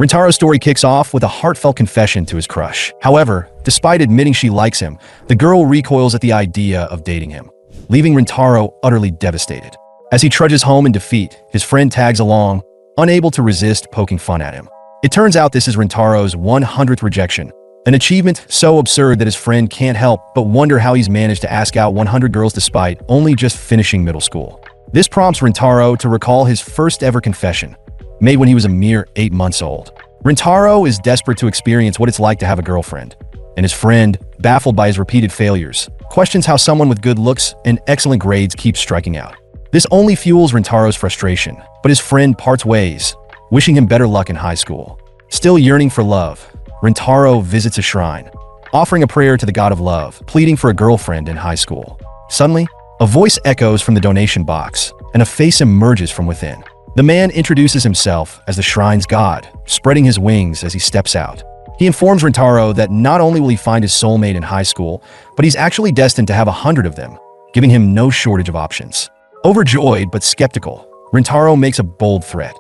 Rintaro's story kicks off with a heartfelt confession to his crush. However, despite admitting she likes him, the girl recoils at the idea of dating him, leaving Rintaro utterly devastated. As he trudges home in defeat, his friend tags along, unable to resist poking fun at him. It turns out this is Rintaro's 100th rejection, an achievement so absurd that his friend can't help but wonder how he's managed to ask out 100 girls despite only just finishing middle school. This prompts Rintaro to recall his first ever confession, made when he was a mere 8 months old. Rintaro is desperate to experience what it's like to have a girlfriend, and his friend, baffled by his repeated failures, questions how someone with good looks and excellent grades keeps striking out. This only fuels Rintaro's frustration, but his friend parts ways, wishing him better luck in high school. Still yearning for love, Rintaro visits a shrine, offering a prayer to the god of love, pleading for a girlfriend in high school. Suddenly, a voice echoes from the donation box, and a face emerges from within. The man introduces himself as the shrine's god, spreading his wings as he steps out. He informs Rintaro that not only will he find his soulmate in high school, but he's actually destined to have 100 of them, giving him no shortage of options. Overjoyed but skeptical, Rintaro makes a bold threat.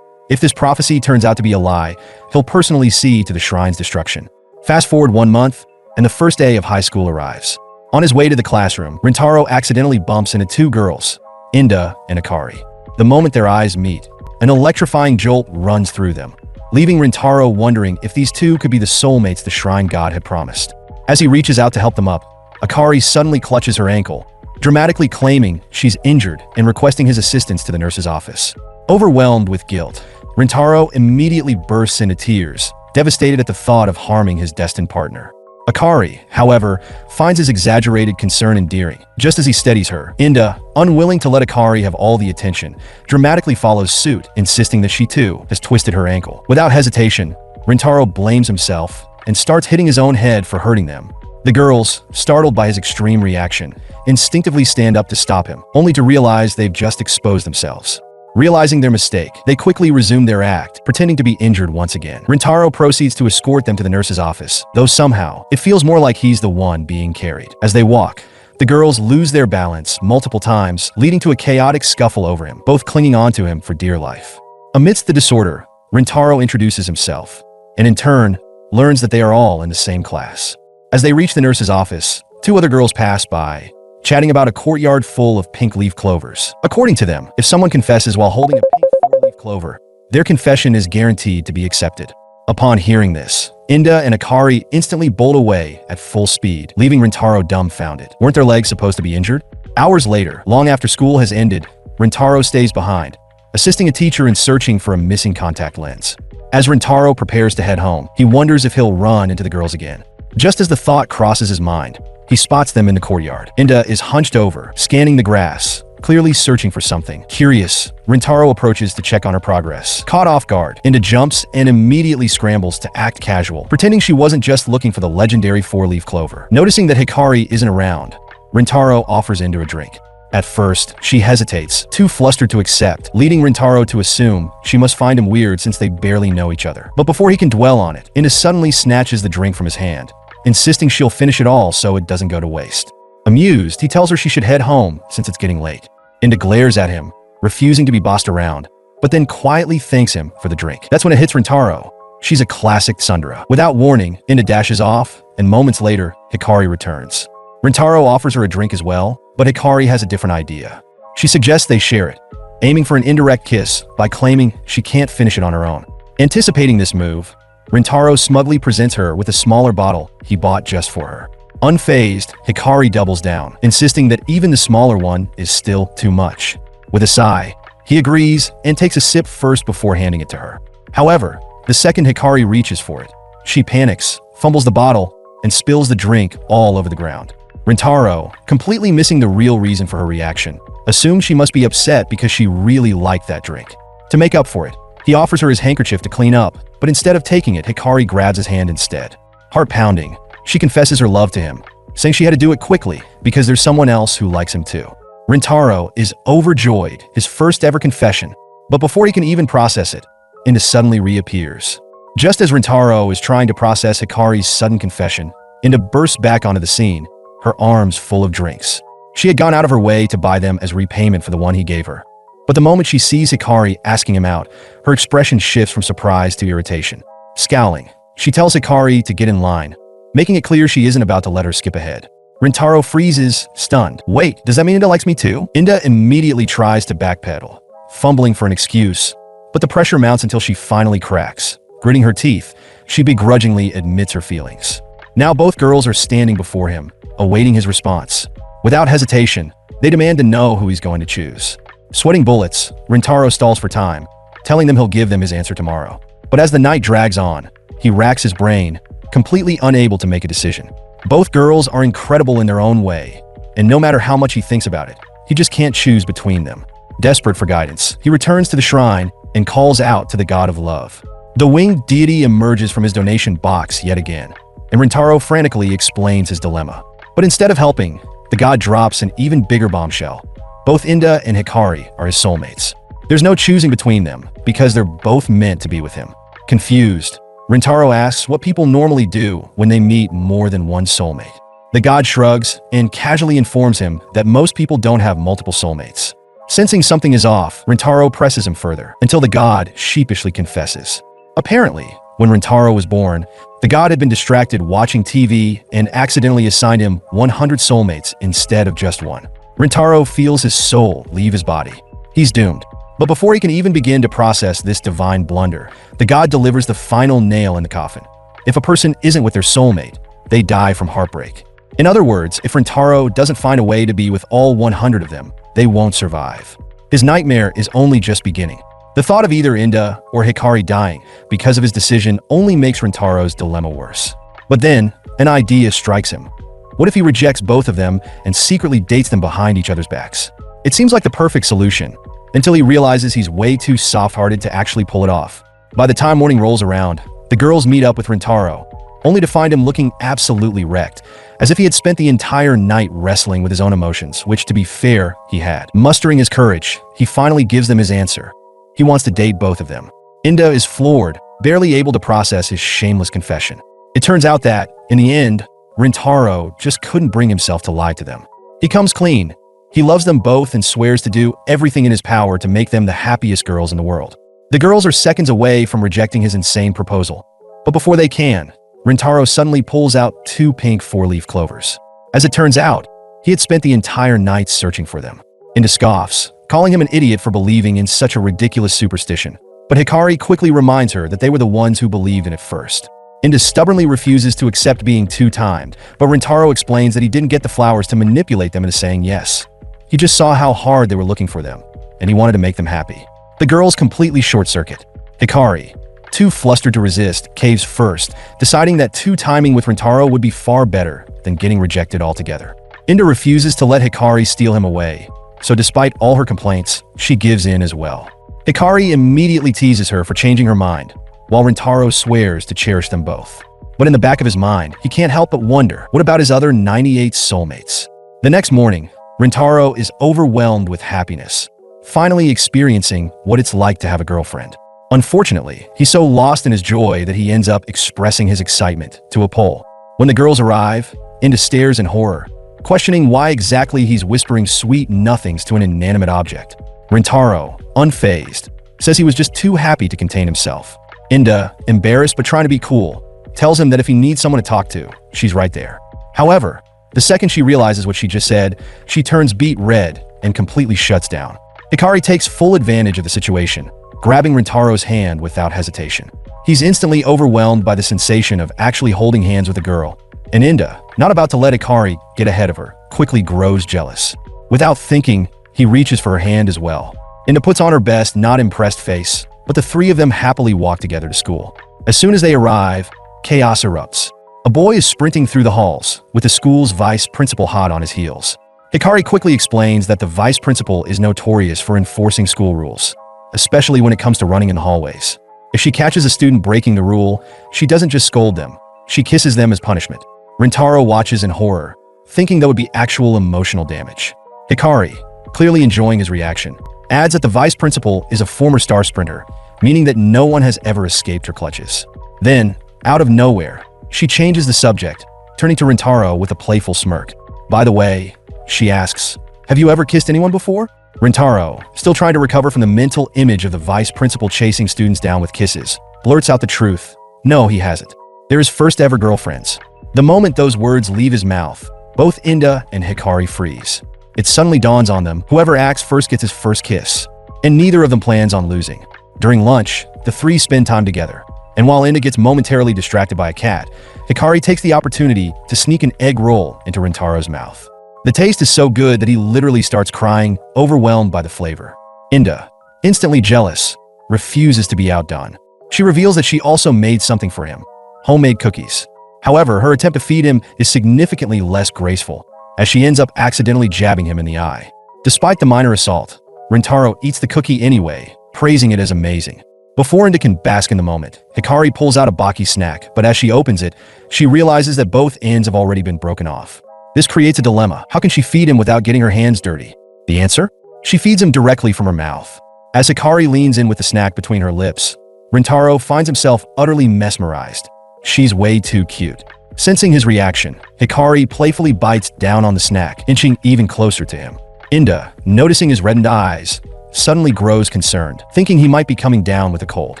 If this prophecy turns out to be a lie, he'll personally see to the shrine's destruction. Fast forward 1 month, and the first day of high school arrives. On his way to the classroom, Rintaro accidentally bumps into 2 girls, Inda and Akari. The moment their eyes meet, an electrifying jolt runs through them, leaving Rintaro wondering if these 2 could be the soulmates the shrine god had promised. As he reaches out to help them up, Akari suddenly clutches her ankle, dramatically claiming she's injured and requesting his assistance to the nurse's office. Overwhelmed with guilt, Rintaro immediately bursts into tears, devastated at the thought of harming his destined partner. Akari, however, finds his exaggerated concern endearing. Just as he steadies her, Inda, unwilling to let Akari have all the attention, dramatically follows suit, insisting that she too has twisted her ankle. Without hesitation, Rintaro blames himself and starts hitting his own head for hurting them. The girls, startled by his extreme reaction, instinctively stand up to stop him, only to realize they've just exposed themselves. Realizing their mistake, they quickly resume their act, pretending to be injured once again. Rintaro proceeds to escort them to the nurse's office, though somehow, it feels more like he's the one being carried. As they walk, the girls lose their balance multiple times, leading to a chaotic scuffle over him, both clinging onto him for dear life. Amidst the disorder, Rintaro introduces himself, and in turn, learns that they are all in the same class. As they reach the nurse's office, 2 other girls pass by, chatting about a courtyard full of pink leaf clovers. According to them, if someone confesses while holding a pink 4-leaf clover, their confession is guaranteed to be accepted. Upon hearing this, Inda and Akari instantly bolt away at full speed, leaving Rintaro dumbfounded. Weren't their legs supposed to be injured? Hours later, long after school has ended, Rintaro stays behind, assisting a teacher in searching for a missing contact lens. As Rintaro prepares to head home, he wonders if he'll run into the girls again. Just as the thought crosses his mind, he spots them in the courtyard. Inda is hunched over, scanning the grass, clearly searching for something. Curious, Rintaro approaches to check on her progress. Caught off guard, Inda jumps and immediately scrambles to act casual, pretending she wasn't just looking for the legendary 4-leaf clover. Noticing that Hikari isn't around, Rintaro offers Inda a drink. At first, she hesitates, too flustered to accept, leading Rintaro to assume she must find him weird since they barely know each other. But before he can dwell on it, Inda suddenly snatches the drink from his hand, insisting she'll finish it all so it doesn't go to waste. Amused, he tells her she should head home since it's getting late. Inda glares at him, refusing to be bossed around, but then quietly thanks him for the drink. That's when it hits Rintaro. She's a classic tsundere. Without warning, Inda dashes off, and moments later, Hikari returns. Rintaro offers her a drink as well, but Hikari has a different idea. She suggests they share it, aiming for an indirect kiss by claiming she can't finish it on her own. Anticipating this move, Rintaro smugly presents her with a smaller bottle he bought just for her. Unfazed, Hikari doubles down, insisting that even the smaller one is still too much. With a sigh, he agrees and takes a sip first before handing it to her. However, the second Hikari reaches for it, she panics, fumbles the bottle, and spills the drink all over the ground. Rintaro, completely missing the real reason for her reaction, assumes she must be upset because she really liked that drink. To make up for it, he offers her his handkerchief to clean up, but instead of taking it, Hikari grabs his hand instead. Heart-pounding, she confesses her love to him, saying she had to do it quickly because there's someone else who likes him too. Rintaro is overjoyed, his first ever confession, but before he can even process it, Inda suddenly reappears. Just as Rintaro is trying to process Hikari's sudden confession, Inda bursts back onto the scene, her arms full of drinks. She had gone out of her way to buy them as repayment for the one he gave her. But the moment she sees Hikari asking him out, her expression shifts from surprise to irritation. Scowling, she tells Hikari to get in line, making it clear she isn't about to let her skip ahead. Rintaro freezes, stunned. Wait, does that mean Inda likes me too? Inda immediately tries to backpedal, fumbling for an excuse, but the pressure mounts until she finally cracks. Gritting her teeth, she begrudgingly admits her feelings. Now both girls are standing before him, awaiting his response. Without hesitation, they demand to know who he's going to choose. Sweating bullets, Rintaro stalls for time, telling them he'll give them his answer tomorrow. But as the night drags on, he racks his brain, completely unable to make a decision. Both girls are incredible in their own way, and no matter how much he thinks about it, he just can't choose between them. Desperate for guidance, he returns to the shrine and calls out to the god of love. The winged deity emerges from his donation box yet again, and Rintaro frantically explains his dilemma. But instead of helping, the god drops an even bigger bombshell. Both Inda and Hikari are his soulmates. There's no choosing between them, because they're both meant to be with him. Confused, Rintaro asks what people normally do when they meet more than one soulmate. The god shrugs and casually informs him that most people don't have multiple soulmates. Sensing something is off, Rintaro presses him further, until the god sheepishly confesses. Apparently, when Rintaro was born, the god had been distracted watching TV and accidentally assigned him 100 soulmates instead of just one. Rintaro feels his soul leave his body. He's doomed. But before he can even begin to process this divine blunder, the god delivers the final nail in the coffin. If a person isn't with their soulmate, they die from heartbreak. In other words, if Rintaro doesn't find a way to be with all 100 of them, they won't survive. His nightmare is only just beginning. The thought of either Inda or Hikari dying because of his decision only makes Rintaro's dilemma worse. But then, an idea strikes him. What if he rejects both of them and secretly dates them behind each other's backs? It seems like the perfect solution, until he realizes he's way too soft-hearted to actually pull it off. By the time morning rolls around, the girls meet up with Rintaro, only to find him looking absolutely wrecked, as if he had spent the entire night wrestling with his own emotions, which, to be fair, he had. Mustering his courage, he finally gives them his answer. He wants to date both of them. Inda is floored, barely able to process his shameless confession. It turns out that, in the end, Rintaro just couldn't bring himself to lie to them. He comes clean. He loves them both and swears to do everything in his power to make them the happiest girls in the world. The girls are seconds away from rejecting his insane proposal. But before they can, Rintaro suddenly pulls out 2 pink 4-leaf clovers. As it turns out, he had spent the entire night searching for them. Inda scoffs, calling him an idiot for believing in such a ridiculous superstition. But Hikari quickly reminds her that they were the ones who believed in it first. Inda stubbornly refuses to accept being two-timed, but Rintaro explains that he didn't get the flowers to manipulate them into saying yes. He just saw how hard they were looking for them, and he wanted to make them happy. The girls completely short-circuit. Hikari, too flustered to resist, caves first, deciding that two-timing with Rintaro would be far better than getting rejected altogether. Inda refuses to let Hikari steal him away, so despite all her complaints, she gives in as well. Hikari immediately teases her for changing her mind, while Rintaro swears to cherish them both. But in the back of his mind, he can't help but wonder, what about his other 98 soulmates? The next morning, Rintaro is overwhelmed with happiness, finally experiencing what it's like to have a girlfriend. Unfortunately, he's so lost in his joy that he ends up expressing his excitement to a pole. When the girls arrive, Inda stares in horror, questioning why exactly he's whispering sweet nothings to an inanimate object. Rintaro, unfazed, says he was just too happy to contain himself. Inda, embarrassed but trying to be cool, tells him that if he needs someone to talk to, she's right there. However, the second she realizes what she just said, she turns beet red and completely shuts down. Hikari takes full advantage of the situation, grabbing Rintaro's hand without hesitation. He's instantly overwhelmed by the sensation of actually holding hands with a girl, and Inda, not about to let Hikari get ahead of her, quickly grows jealous. Without thinking, he reaches for her hand as well. Inda puts on her best, not impressed face, but the three of them happily walk together to school. As soon as they arrive, chaos erupts. A boy is sprinting through the halls, with the school's vice principal hot on his heels. Hikari quickly explains that the vice principal is notorious for enforcing school rules, especially when it comes to running in the hallways. If she catches a student breaking the rule, she doesn't just scold them, she kisses them as punishment. Rintaro watches in horror, thinking that would be actual emotional damage. Hikari, clearly enjoying his reaction, adds that the vice principal is a former star sprinter, meaning that no one has ever escaped her clutches. Then, out of nowhere, she changes the subject, turning to Rintaro with a playful smirk. By the way, she asks, have you ever kissed anyone before? Rintaro, still trying to recover from the mental image of the vice principal chasing students down with kisses, blurts out the truth. No, he hasn't. They're his first ever girlfriends. The moment those words leave his mouth, both Inda and Hikari freeze. It suddenly dawns on them, whoever acts first gets his first kiss. And neither of them plans on losing. During lunch, the three spend time together. And while Inda gets momentarily distracted by a cat, Hikari takes the opportunity to sneak an egg roll into Rintaro's mouth. The taste is so good that he literally starts crying, overwhelmed by the flavor. Inda, instantly jealous, refuses to be outdone. She reveals that she also made something for him, homemade cookies. However, her attempt to feed him is significantly less graceful, as she ends up accidentally jabbing him in the eye. Despite the minor assault, Rintaro eats the cookie anyway, praising it as amazing. Before Inda can bask in the moment, Hikari pulls out a Baki snack, but as she opens it, she realizes that both ends have already been broken off. This creates a dilemma. How can she feed him without getting her hands dirty? The answer? She feeds him directly from her mouth. As Hikari leans in with the snack between her lips, Rintaro finds himself utterly mesmerized. She's way too cute. Sensing his reaction, Hikari playfully bites down on the snack, inching even closer to him. Inda, noticing his reddened eyes, suddenly grows concerned, thinking he might be coming down with a cold.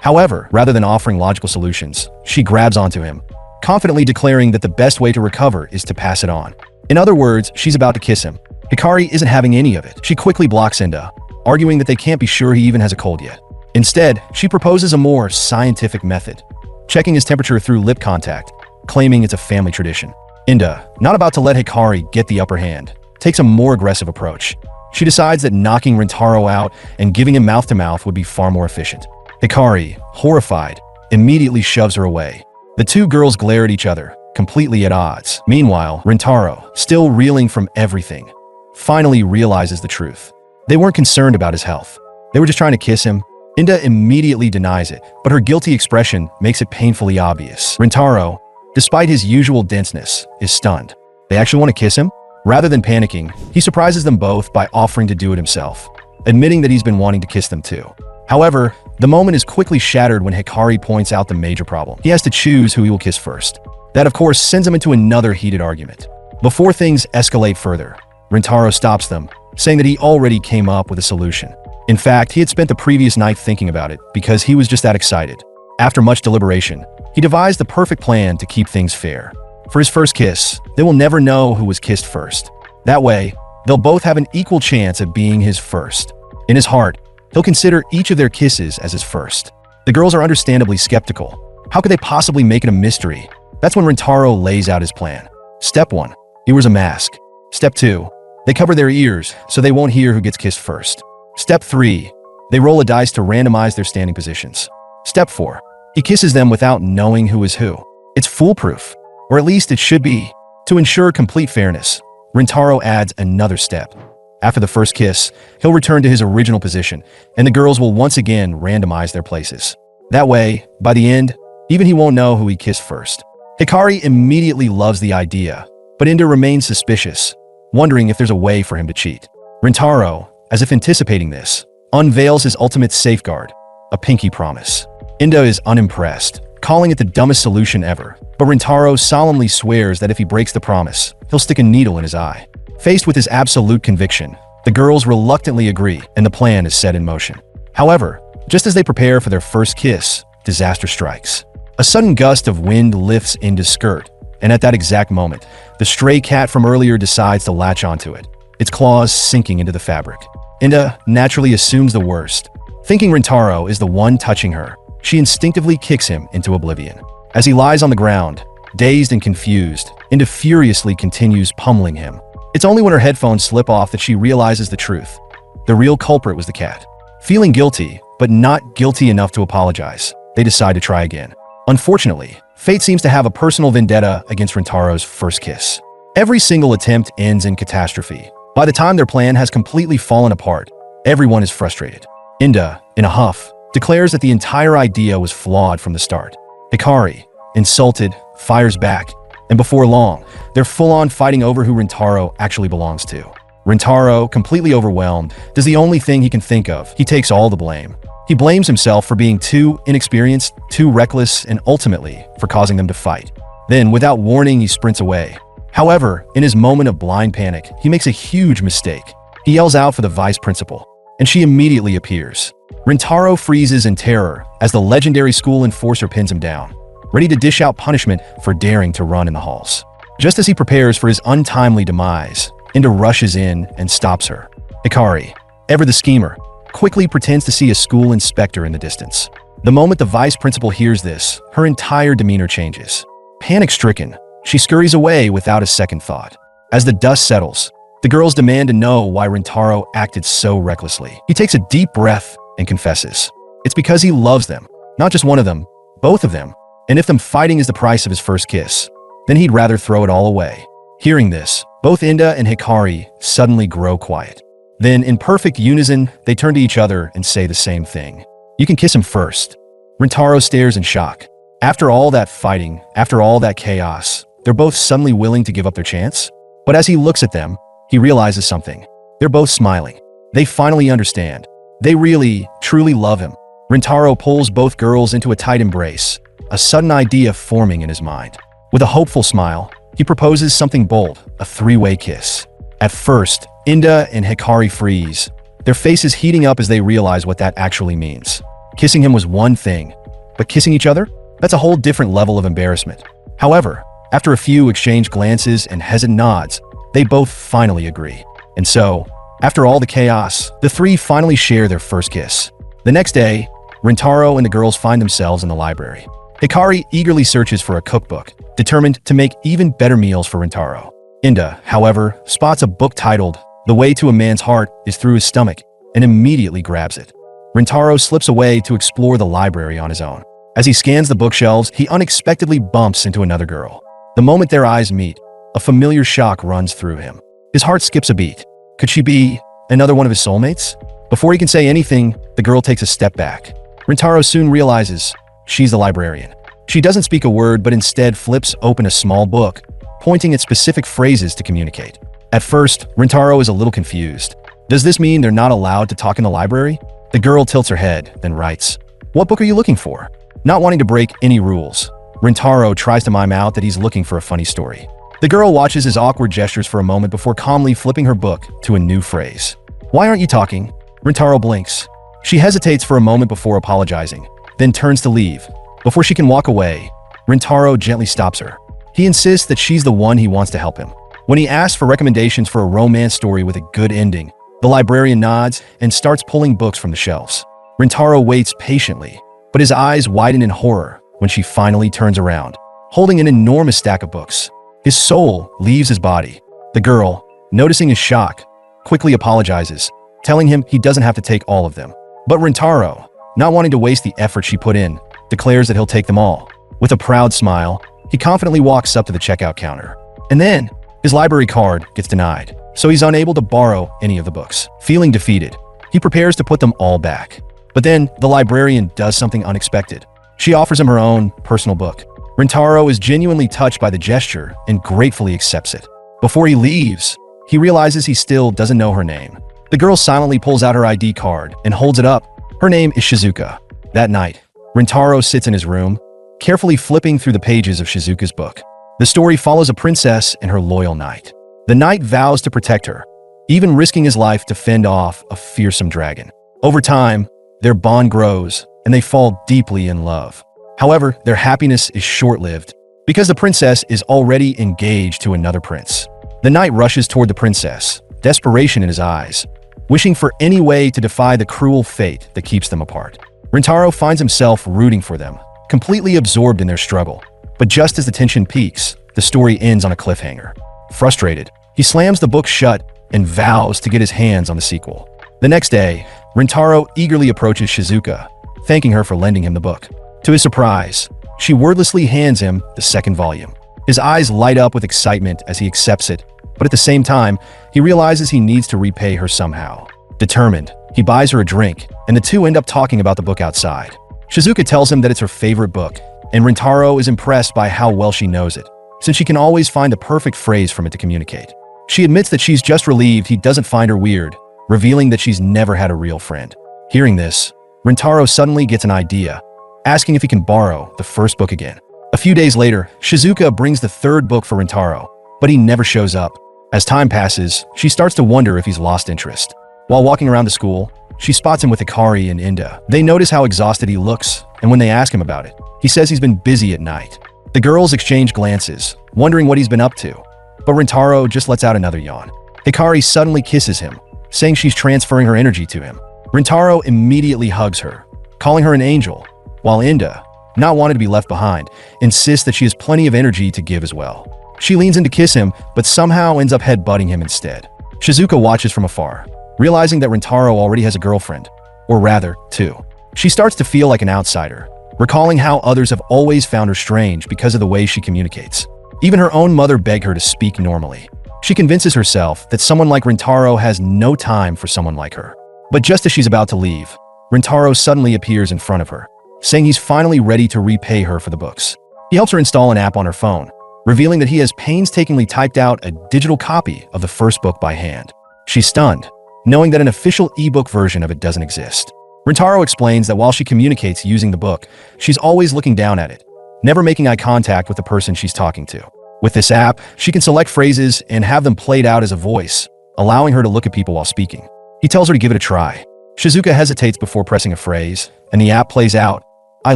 However, rather than offering logical solutions, she grabs onto him, confidently declaring that the best way to recover is to pass it on. In other words, she's about to kiss him. Hikari isn't having any of it. She quickly blocks Inda, arguing that they can't be sure he even has a cold yet. Instead, she proposes a more scientific method, checking his temperature through lip contact, claiming it's a family tradition. Inda, not about to let Hikari get the upper hand, takes a more aggressive approach. She decides that knocking Rintaro out and giving him mouth-to-mouth would be far more efficient. Hikari, horrified, immediately shoves her away. The two girls glare at each other, completely at odds. Meanwhile, Rintaro, still reeling from everything, finally realizes the truth. They weren't concerned about his health. They were just trying to kiss him. Inda immediately denies it, but her guilty expression makes it painfully obvious. Rintaro, despite his usual denseness, is stunned. They actually want to kiss him? Rather than panicking, he surprises them both by offering to do it himself, admitting that he's been wanting to kiss them too. However, the moment is quickly shattered when Hikari points out the major problem. He has to choose who he will kiss first. That, of course, sends him into another heated argument. Before things escalate further, Rintaro stops them, saying that he already came up with a solution. In fact, he had spent the previous night thinking about it because he was just that excited. After much deliberation, he devised the perfect plan to keep things fair. For his first kiss, they will never know who was kissed first. That way, they'll both have an equal chance of being his first. In his heart, he'll consider each of their kisses as his first. The girls are understandably skeptical. How could they possibly make it a mystery? That's when Rintaro lays out his plan. Step 1. He wears a mask. Step 2. They cover their ears so they won't hear who gets kissed first. Step 3. They roll a dice to randomize their standing positions. Step 4. He kisses them without knowing who is who. It's foolproof, or at least it should be. To ensure complete fairness, Rintaro adds another step. After the first kiss, he'll return to his original position, and the girls will once again randomize their places. That way, by the end, even he won't know who he kissed first. Hikari immediately loves the idea, but Inda remains suspicious, wondering if there's a way for him to cheat. Rintaro, as if anticipating this, unveils his ultimate safeguard, a pinky promise. Inda is unimpressed, calling it the dumbest solution ever, but Rintaro solemnly swears that if he breaks the promise, he'll stick a needle in his eye. Faced with his absolute conviction, the girls reluctantly agree, and the plan is set in motion. However, just as they prepare for their first kiss, disaster strikes. A sudden gust of wind lifts Inda's skirt, and at that exact moment, the stray cat from earlier decides to latch onto it, its claws sinking into the fabric. Inda naturally assumes the worst. Thinking Rintaro is the one touching her, she instinctively kicks him into oblivion. As he lies on the ground, dazed and confused, Inda furiously continues pummeling him. It's only when her headphones slip off that she realizes the truth. The real culprit was the cat. Feeling guilty, but not guilty enough to apologize, they decide to try again. Unfortunately, fate seems to have a personal vendetta against Rintaro's first kiss. Every single attempt ends in catastrophe. By the time their plan has completely fallen apart, everyone is frustrated. Inda, in a huff, declares that the entire idea was flawed from the start. Hikari, insulted, fires back, and before long, they're full-on fighting over who Rintaro actually belongs to. Rintaro, completely overwhelmed, does the only thing he can think of. He takes all the blame. He blames himself for being too inexperienced, too reckless, and ultimately for causing them to fight. Then, without warning, he sprints away. However, in his moment of blind panic, he makes a huge mistake. He yells out for the vice principal, and she immediately appears. Rintaro freezes in terror as the legendary school enforcer pins him down, ready to dish out punishment for daring to run in the halls. Just as he prepares for his untimely demise, Inda rushes in and stops her. Hikari, ever the schemer, quickly pretends to see a school inspector in the distance. The moment the vice principal hears this, her entire demeanor changes. Panic-stricken, she scurries away without a second thought. As the dust settles, the girls demand to know why Rintaro acted so recklessly. He takes a deep breath and confesses. It's because he loves them. Not just one of them, both of them. And if them fighting is the price of his first kiss, then he'd rather throw it all away. Hearing this, both Inda and Hikari suddenly grow quiet. Then, in perfect unison, they turn to each other and say the same thing. You can kiss him first. Rintaro stares in shock. After all that fighting, after all that chaos, they're both suddenly willing to give up their chance? But as he looks at them, he realizes something. They're both smiling. They finally understand. They really, truly love him. Rintaro pulls both girls into a tight embrace, a sudden idea forming in his mind. With a hopeful smile, he proposes something bold, a three-way kiss. At first, Inda and Hikari freeze, their faces heating up as they realize what that actually means. Kissing him was one thing, but kissing each other? That's a whole different level of embarrassment. However, after a few exchanged glances and hesitant nods, they both finally agree. And so, after all the chaos, the three finally share their first kiss. The next day, Rintaro and the girls find themselves in the library. Hikari eagerly searches for a cookbook, determined to make even better meals for Rintaro. Inda, however, spots a book titled "The Way to a Man's Heart is Through His Stomach" and immediately grabs it. Rintaro slips away to explore the library on his own. As he scans the bookshelves, he unexpectedly bumps into another girl. The moment their eyes meet, a familiar shock runs through him. His heart skips a beat. Could she be another one of his soulmates? Before he can say anything, the girl takes a step back. Rintaro soon realizes she's the librarian. She doesn't speak a word, but instead flips open a small book, pointing at specific phrases to communicate. At first, Rintaro is a little confused. Does this mean they're not allowed to talk in the library? The girl tilts her head, then writes, "What book are you looking for?" Not wanting to break any rules, Rintaro tries to mime out that he's looking for a funny story. The girl watches his awkward gestures for a moment before calmly flipping her book to a new phrase. "Why aren't you talking?" Rintaro blinks. She hesitates for a moment before apologizing, then turns to leave. Before she can walk away, Rintaro gently stops her. He insists that she's the one he wants to help him. When he asks for recommendations for a romance story with a good ending, the librarian nods and starts pulling books from the shelves. Rintaro waits patiently, but his eyes widen in horror when she finally turns around, holding an enormous stack of books. His soul leaves his body. The girl, noticing his shock, quickly apologizes, telling him he doesn't have to take all of them. But Rintaro, not wanting to waste the effort she put in, declares that he'll take them all. With a proud smile, he confidently walks up to the checkout counter. And then, his library card gets denied, so he's unable to borrow any of the books. Feeling defeated, he prepares to put them all back. But then, the librarian does something unexpected. She offers him her own personal book. Rintaro is genuinely touched by the gesture and gratefully accepts it. Before he leaves, he realizes he still doesn't know her name. The girl silently pulls out her ID card and holds it up. Her name is Shizuka. That night, Rintaro sits in his room, carefully flipping through the pages of Shizuka's book. The story follows a princess and her loyal knight. The knight vows to protect her, even risking his life to fend off a fearsome dragon. Over time, their bond grows, and they fall deeply in love. However, their happiness is short-lived, because the princess is already engaged to another prince. The knight rushes toward the princess, desperation in his eyes, wishing for any way to defy the cruel fate that keeps them apart. Rintaro finds himself rooting for them, completely absorbed in their struggle. But just as the tension peaks, the story ends on a cliffhanger. Frustrated, he slams the book shut and vows to get his hands on the sequel. The next day, Rintaro eagerly approaches Shizuka, thanking her for lending him the book. To his surprise, she wordlessly hands him the second volume. His eyes light up with excitement as he accepts it, but at the same time, he realizes he needs to repay her somehow. Determined, he buys her a drink, and the two end up talking about the book outside. Shizuka tells him that it's her favorite book, and Rintaro is impressed by how well she knows it, since she can always find the perfect phrase from it to communicate. She admits that she's just relieved he doesn't find her weird, revealing that she's never had a real friend. Hearing this, Rintaro suddenly gets an idea, asking if he can borrow the first book again. A few days later, Shizuka brings the third book for Rintaro, but he never shows up. As time passes, she starts to wonder if he's lost interest. While walking around the school, she spots him with Hikari and Inda. They notice how exhausted he looks, and when they ask him about it, he says he's been busy at night. The girls exchange glances, wondering what he's been up to, but Rintaro just lets out another yawn. Hikari suddenly kisses him, saying she's transferring her energy to him. Rintaro immediately hugs her, calling her an angel, while Inda, not wanting to be left behind, insists that she has plenty of energy to give as well. She leans in to kiss him, but somehow ends up headbutting him instead. Shizuka watches from afar, realizing that Rintaro already has a girlfriend, or rather, two. She starts to feel like an outsider, recalling how others have always found her strange because of the way she communicates. Even her own mother begged her to speak normally. She convinces herself that someone like Rintaro has no time for someone like her. But just as she's about to leave, Rintaro suddenly appears in front of her, saying he's finally ready to repay her for the books. He helps her install an app on her phone, revealing that he has painstakingly typed out a digital copy of the first book by hand. She's stunned, knowing that an official ebook version of it doesn't exist. Rintaro explains that while she communicates using the book, she's always looking down at it, never making eye contact with the person she's talking to. With this app, she can select phrases and have them played out as a voice, allowing her to look at people while speaking. He tells her to give it a try. Shizuka hesitates before pressing a phrase, and the app plays out, "I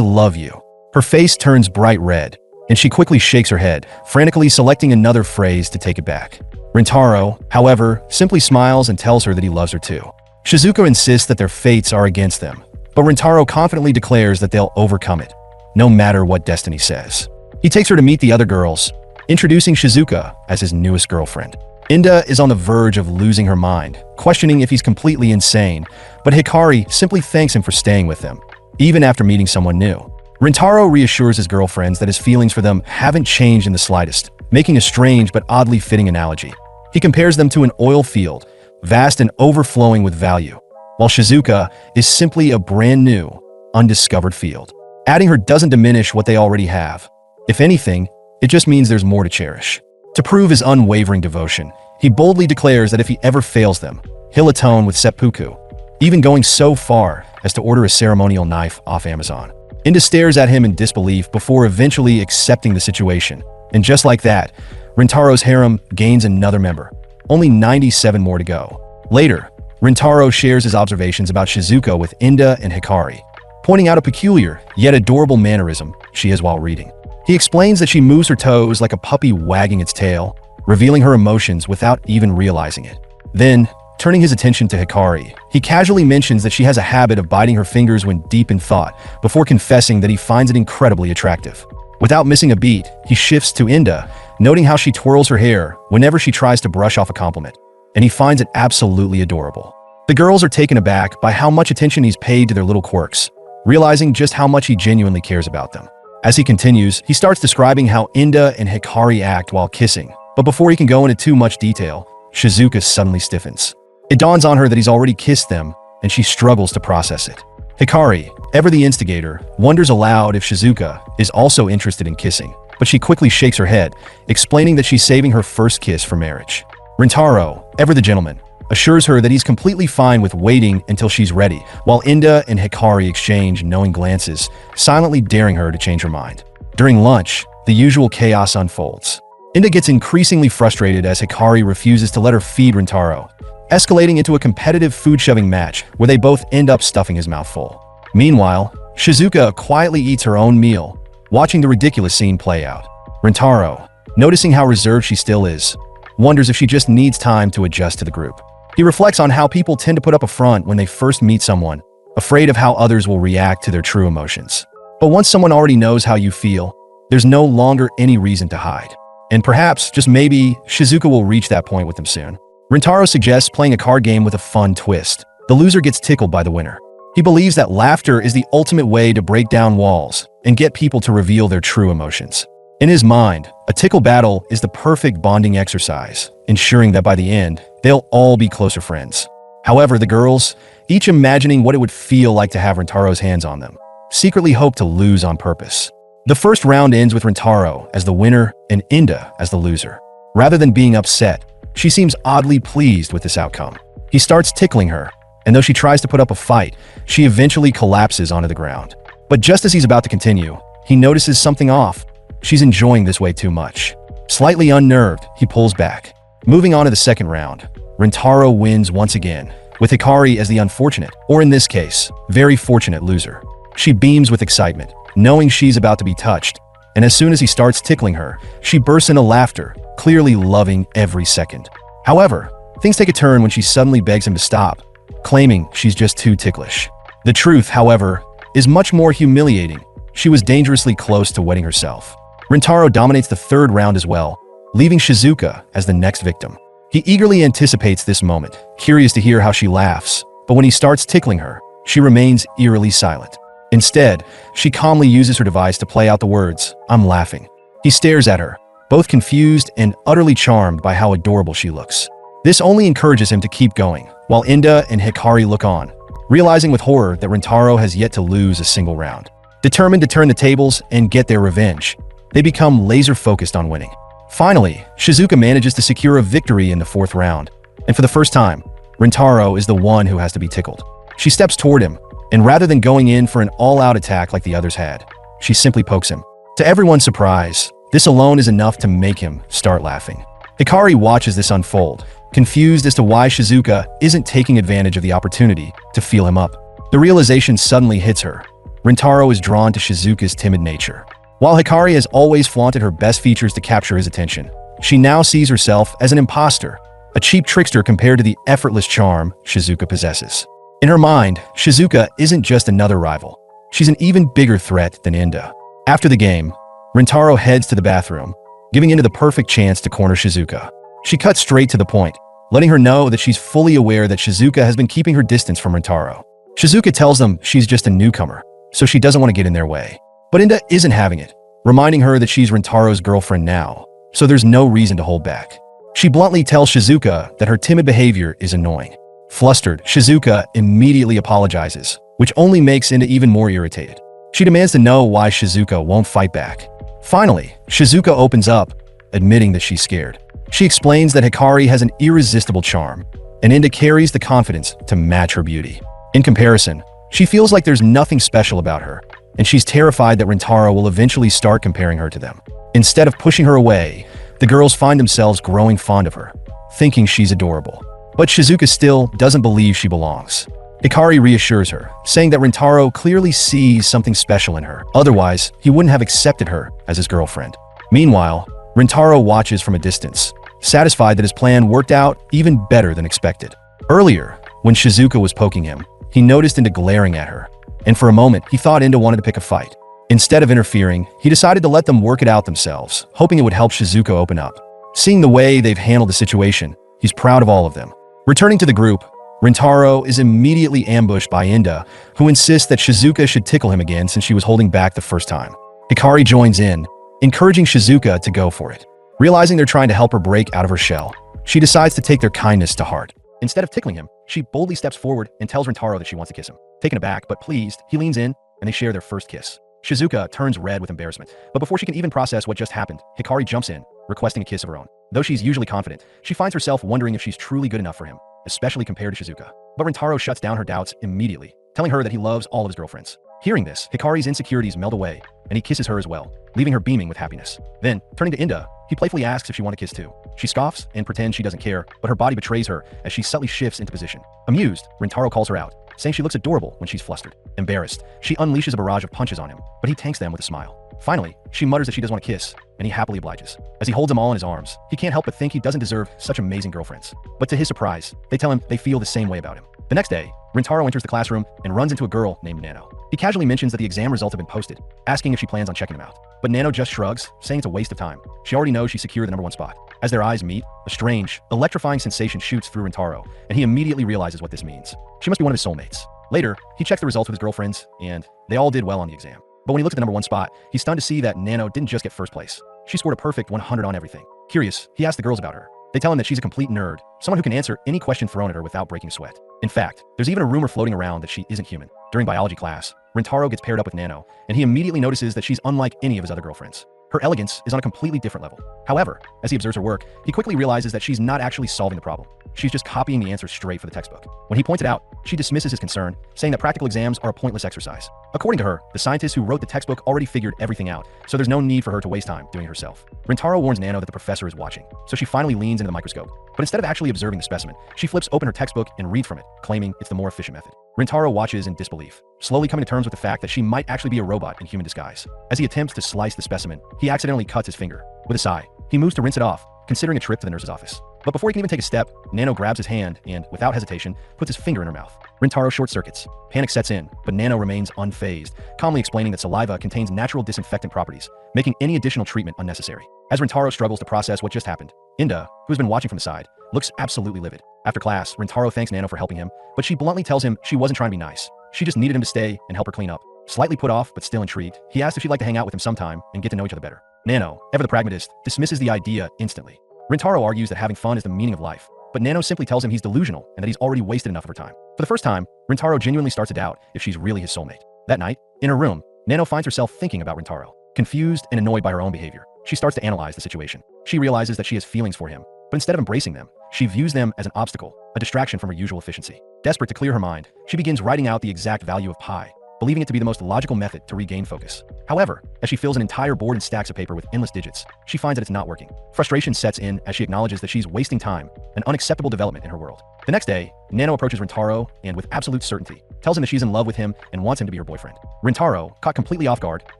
love you." Her face turns bright red, and she quickly shakes her head, frantically selecting another phrase to take it back. Rintaro, however, simply smiles and tells her that he loves her too. Shizuka insists that their fates are against them, but Rintaro confidently declares that they'll overcome it, no matter what destiny says. He takes her to meet the other girls, introducing Shizuka as his newest girlfriend. Inda is on the verge of losing her mind, questioning if he's completely insane, but Hikari simply thanks him for staying with them, even after meeting someone new. Rintaro reassures his girlfriends that his feelings for them haven't changed in the slightest, making a strange but oddly fitting analogy. He compares them to an oil field, vast and overflowing with value, while Shizuka is simply a brand new, undiscovered field. Adding her doesn't diminish what they already have. If anything, it just means there's more to cherish. To prove his unwavering devotion, he boldly declares that if he ever fails them, he'll atone with seppuku, even going so far as to order a ceremonial knife off Amazon. Inda stares at him in disbelief before eventually accepting the situation, and just like that, Rintaro's harem gains another member, only 97 more to go. Later, Rintaro shares his observations about Shizuka with Inda and Hikari, pointing out a peculiar, yet adorable mannerism she has while reading. He explains that she moves her toes like a puppy wagging its tail, revealing her emotions without even realizing it. Then, turning his attention to Hikari, he casually mentions that she has a habit of biting her fingers when deep in thought, before confessing that he finds it incredibly attractive. Without missing a beat, he shifts to Inda, noting how she twirls her hair whenever she tries to brush off a compliment, and he finds it absolutely adorable. The girls are taken aback by how much attention he's paid to their little quirks, realizing just how much he genuinely cares about them. As he continues, he starts describing how Inda and Hikari act while kissing, but before he can go into too much detail, Shizuka suddenly stiffens. It dawns on her that he's already kissed them, and she struggles to process it. Hikari, ever the instigator, wonders aloud if Shizuka is also interested in kissing, but she quickly shakes her head, explaining that she's saving her first kiss for marriage. Rintaro, ever the gentleman, assures her that he's completely fine with waiting until she's ready, while Inda and Hikari exchange knowing glances, silently daring her to change her mind. During lunch, the usual chaos unfolds. Inda gets increasingly frustrated as Hikari refuses to let her feed Rintaro, escalating into a competitive food-shoving match where they both end up stuffing his mouth full. Meanwhile, Shizuka quietly eats her own meal, watching the ridiculous scene play out. Rintaro, noticing how reserved she still is, wonders if she just needs time to adjust to the group. He reflects on how people tend to put up a front when they first meet someone, afraid of how others will react to their true emotions. But once someone already knows how you feel, there's no longer any reason to hide. And perhaps, just maybe, Shizuka will reach that point with them soon. Rintaro suggests playing a card game with a fun twist. The loser gets tickled by the winner. He believes that laughter is the ultimate way to break down walls and get people to reveal their true emotions. In his mind, a tickle battle is the perfect bonding exercise, ensuring that by the end, they'll all be closer friends. However, the girls, each imagining what it would feel like to have Rintaro's hands on them, secretly hope to lose on purpose. The first round ends with Rintaro as the winner and Inda as the loser. Rather than being upset, she seems oddly pleased with this outcome. He starts tickling her, and though she tries to put up a fight, she eventually collapses onto the ground. But just as he's about to continue, he notices something off. She's enjoying this way too much. Slightly unnerved, he pulls back. Moving on to the second round, Rintaro wins once again, with Hikari as the unfortunate, or in this case, very fortunate loser. She beams with excitement, knowing she's about to be touched, and as soon as he starts tickling her, she bursts into laughter, clearly loving every second. However, things take a turn when she suddenly begs him to stop, claiming she's just too ticklish. The truth, however, is much more humiliating. She was dangerously close to wetting herself. Rintaro dominates the third round as well, leaving Shizuka as the next victim. He eagerly anticipates this moment, curious to hear how she laughs, but when he starts tickling her, she remains eerily silent. Instead, she calmly uses her device to play out the words, "I'm laughing." He stares at her, both confused and utterly charmed by how adorable she looks. This only encourages him to keep going, while Inda and Hikari look on, realizing with horror that Rintaro has yet to lose a single round. Determined to turn the tables and get their revenge, they become laser-focused on winning. Finally, Shizuka manages to secure a victory in the fourth round, and for the first time, Rintaro is the one who has to be tickled. She steps toward him, and rather than going in for an all-out attack like the others had, she simply pokes him. To everyone's surprise, this alone is enough to make him start laughing. Hikari watches this unfold, confused as to why Shizuka isn't taking advantage of the opportunity to feel him up. The realization suddenly hits her. Rintaro is drawn to Shizuka's timid nature. While Hikari has always flaunted her best features to capture his attention, she now sees herself as an imposter, a cheap trickster compared to the effortless charm Shizuka possesses. In her mind, Shizuka isn't just another rival. She's an even bigger threat than Inda. After the game, Rintaro heads to the bathroom, giving Inda the perfect chance to corner Shizuka. She cuts straight to the point, letting her know that she's fully aware that Shizuka has been keeping her distance from Rintaro. Shizuka tells them she's just a newcomer, so she doesn't want to get in their way. But Inda isn't having it, reminding her that she's Rintaro's girlfriend now, so there's no reason to hold back. She bluntly tells Shizuka that her timid behavior is annoying. Flustered, Shizuka immediately apologizes, which only makes Inda even more irritated. She demands to know why Shizuka won't fight back. Finally, Shizuka opens up, admitting that she's scared. She explains that Hikari has an irresistible charm, and Inda carries the confidence to match her beauty. In comparison, she feels like there's nothing special about her, and she's terrified that Rintaro will eventually start comparing her to them. Instead of pushing her away, the girls find themselves growing fond of her, thinking she's adorable. But Shizuka still doesn't believe she belongs. Hikari reassures her, saying that Rintaro clearly sees something special in her. Otherwise, he wouldn't have accepted her as his girlfriend. Meanwhile, Rintaro watches from a distance, satisfied that his plan worked out even better than expected. Earlier, when Shizuka was poking him, he noticed Inda glaring at her, and for a moment, he thought Inda wanted to pick a fight. Instead of interfering, he decided to let them work it out themselves, hoping it would help Shizuka open up. Seeing the way they've handled the situation, he's proud of all of them. Returning to the group, Rintaro is immediately ambushed by Inda, who insists that Shizuka should tickle him again since she was holding back the first time. Hikari joins in, encouraging Shizuka to go for it. Realizing they're trying to help her break out of her shell, she decides to take their kindness to heart. Instead of tickling him, she boldly steps forward and tells Rintaro that she wants to kiss him. Taken aback but pleased, he leans in, and they share their first kiss. Shizuka turns red with embarrassment, but before she can even process what just happened, Hikari jumps in, requesting a kiss of her own. Though she's usually confident, she finds herself wondering if she's truly good enough for him, especially compared to Shizuka. But Rintaro shuts down her doubts immediately, telling her that he loves all of his girlfriends. Hearing this, Hikari's insecurities melt away, and he kisses her as well, leaving her beaming with happiness. Then, turning to Inda, he playfully asks if she wants a kiss too. She scoffs and pretends she doesn't care, but her body betrays her as she subtly shifts into position. Amused, Rintaro calls her out, saying she looks adorable when she's flustered. Embarrassed, she unleashes a barrage of punches on him, but he tanks them with a smile. Finally, she mutters that she does want a kiss, and he happily obliges. As he holds them all in his arms, he can't help but think he doesn't deserve such amazing girlfriends. But to his surprise, they tell him they feel the same way about him. The next day, Rintaro enters the classroom and runs into a girl named Nano. He casually mentions that the exam results have been posted, asking if she plans on checking them out. But Nano just shrugs, saying it's a waste of time. She already knows she's secured the #1 spot. As their eyes meet, a strange, electrifying sensation shoots through Rintaro, and he immediately realizes what this means. She must be one of his soulmates. Later, he checks the results with his girlfriends, and they all did well on the exam. But when he looks at the #1 spot, he's stunned to see that Nano didn't just get first place. She scored a perfect 100 on everything. Curious, he asks the girls about her. They tell him that she's a complete nerd, someone who can answer any question thrown at her without breaking a sweat. In fact, there's even a rumor floating around that she isn't human. During biology class, Rintaro gets paired up with Nano, and he immediately notices that she's unlike any of his other girlfriends. Her elegance is on a completely different level. However, as he observes her work, he quickly realizes that she's not actually solving the problem. She's just copying the answers straight for the textbook. When he points it out, she dismisses his concern, saying that practical exams are a pointless exercise. According to her, the scientists who wrote the textbook already figured everything out, so there's no need for her to waste time doing it herself. Rintaro warns Nano that the professor is watching, so she finally leans into the microscope. But instead of actually observing the specimen, she flips open her textbook and reads from it, claiming it's the more efficient method. Rintaro watches in disbelief, slowly coming to terms with the fact that she might actually be a robot in human disguise. As he attempts to slice the specimen, he accidentally cuts his finger. With a sigh, he moves to rinse it off, considering a trip to the nurse's office. But before he can even take a step, Nano grabs his hand and, without hesitation, puts his finger in her mouth. Rintaro short-circuits. Panic sets in, but Nano remains unfazed, calmly explaining that saliva contains natural disinfectant properties, making any additional treatment unnecessary. As Rintaro struggles to process what just happened, Inda, who has been watching from the side, looks absolutely livid. After class, Rintaro thanks Nano for helping him, but she bluntly tells him she wasn't trying to be nice. She just needed him to stay and help her clean up. Slightly put off, but still intrigued, he asks if she'd like to hang out with him sometime and get to know each other better. Nano, ever the pragmatist, dismisses the idea instantly. Rintaro argues that having fun is the meaning of life, but Nano simply tells him he's delusional and that he's already wasted enough of her time. For the first time, Rintaro genuinely starts to doubt if she's really his soulmate. That night, in her room, Nano finds herself thinking about Rintaro. Confused and annoyed by her own behavior, she starts to analyze the situation. She realizes that she has feelings for him, but instead of embracing them, she views them as an obstacle, a distraction from her usual efficiency. Desperate to clear her mind, she begins writing out the exact value of pi, believing it to be the most logical method to regain focus. However, as she fills an entire board and stacks of paper with endless digits, she finds that it's not working. Frustration sets in as she acknowledges that she's wasting time, an unacceptable development in her world. The next day, Nano approaches Rintaro and, with absolute certainty, tells him that she's in love with him and wants him to be her boyfriend. Rintaro, caught completely off guard,